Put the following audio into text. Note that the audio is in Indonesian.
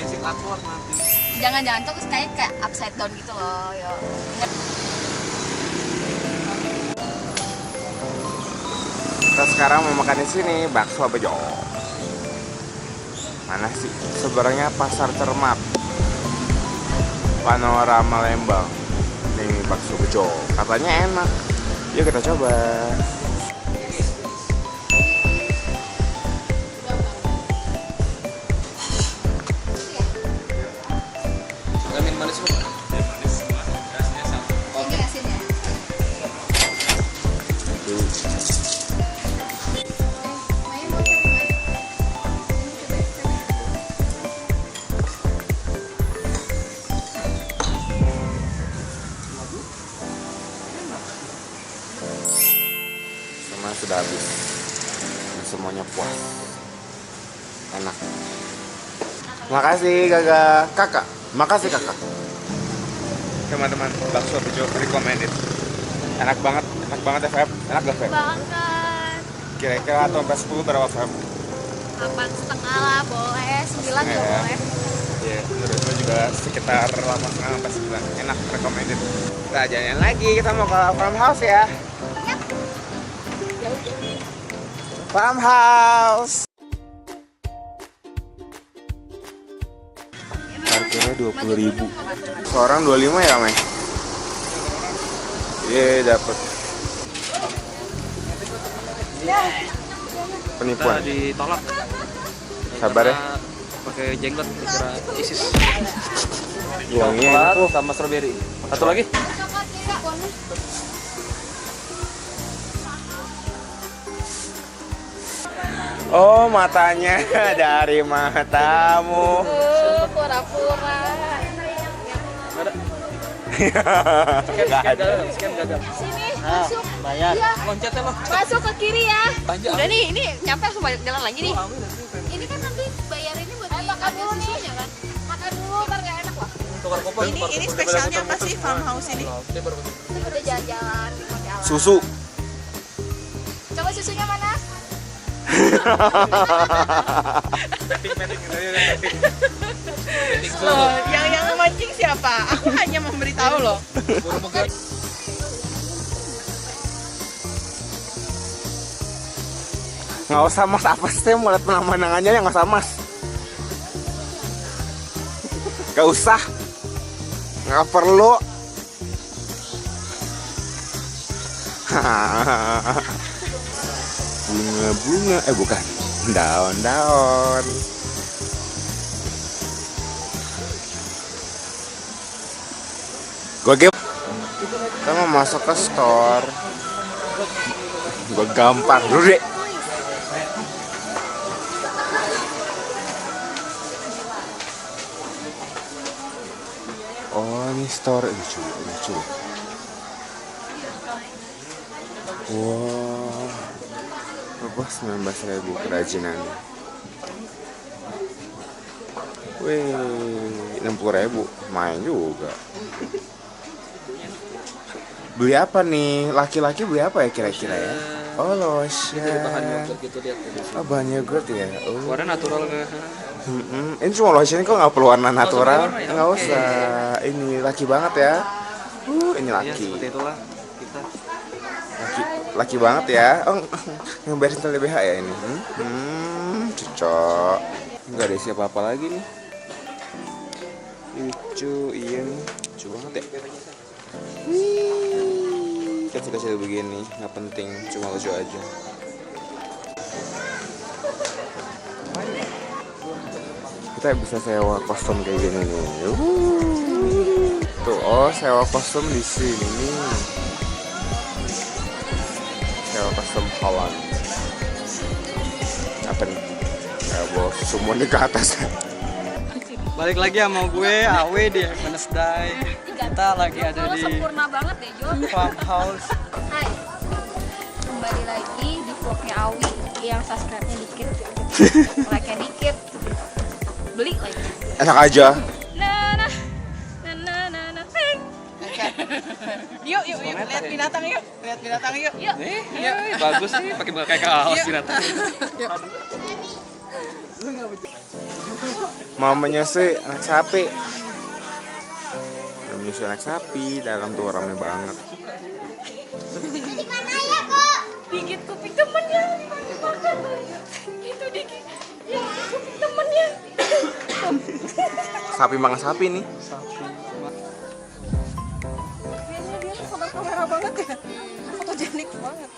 basic awkward nanti. Jangan tuh kayak upside down gitu loh, yo. Kita sekarang mau makan di sini bakso bejo. Mana sih? Sebenarnya Pasar Cermat, Panorama Lembang. Ini bakso bejo. Katanya enak. Yuk kita coba. Amin manis semua. Manis semua. Rasanya sama. Ini asinnya. Maya mau coba. Semua sudah habis. Semuanya puas. Enak. Makasih kakak. Makasih kakak. Teman-teman, bakso bejo recommended. Enak banget ya Feb. Enak gak Feb? Banget. Kira-kira atau sampai 10 berapa Feb? 8,5 lah boleh, 9 juga Ya. boleh. Iya, menurut gue juga sekitar 8,5 sampai 9. Enak, recommended. Kita jalan lagi, kita mau ke farmhouse ya. Farmhouse. Parkirnya 20.000. Seorang 25 ya, Meh? Iya, dapet. Penipuan. Kita ditolak. Sabar ya. Pakai jenggot kira ISIS. Yang ini Coklat sama strawberry. Satu lagi. Oh, matanya dari matamu. Pura-pura. Nggak ada. Scan gagal. Sini, masuk. Bayar. Iya. Loncatnya lo. Masuk ke kiri ya. Panjang. Udah nih, ini nyampe langsung balik jalan lagi nih. Ini kan nanti bayar ini buat makan dulu nih, kan? Makan dulu, ntar nggak enak loh. Tukar kupon. Ini spesialnya apa sih farmhouse ini? Udah jalan-jalan di pakai alat. Susu. Coba susunya mana? Loh, yang memancing siapa? Aku hanya memberitahu loh. Nggak usah mas, apa sih mau lihat pemandangannya ya, nggak usah mas. Nggak usah, nggak perlu. Bunga-bunga, bukan, daun-daun. Gue game. Kita mau masuk ke store. Gue gampang dulu deh. Oh, ini store lucu. Wow, berapa 19.000 kerajinan. Wih, 60.000, main juga. Beli apa nih? Laki-laki beli apa ya kira-kira ya? Oh, lotion. Gitu lihat. Oh, bahan yogurt ya. Oh. Warna natural nggak? Ini cuma lotion kok nggak perlu warna natural? warna ya? Nggak usah. Ini laki banget ya. Ini Ya, laki. seperti itulah kita. Laki banget ya. Oh, ngeberesin tali BH ya ini. Cocok. Nggak ada siapa apa lagi nih. Lucu, iya nih. Lucu banget ya. Kecil-kecil begini, nggak penting, cuma lucu aja. Kita bisa sewa kostum kayak gini nih. Tuh, oh sewa kostum di sini. Sewa kostum Holland. Apa nih? Ya, bawa semua di ke atas. Balik lagi sama gue, Awe di Wednesday. Kita lagi ada Lu di sempurna banget deh, Jo. farmhouse. Hai. Kembali lagi di vlognya Awi yang subscribe-nya dikit. Like-nya dikit. Beli lagi. Enak aja. Nah. Yuk, lihat binatang yuk. Lihat binatang yuk. Yuk. Bagus sih, pakai kayak kaos binatang. Mau menyusui anak sapi. Menyusui anak sapi, dalam tuh rame banget. Dikit kuping temennya makan gitu dikit ya kuping temennya. Sapi makan sapi nih. Kayaknya dia tuh sabar kamera banget ya, fotogenik banget.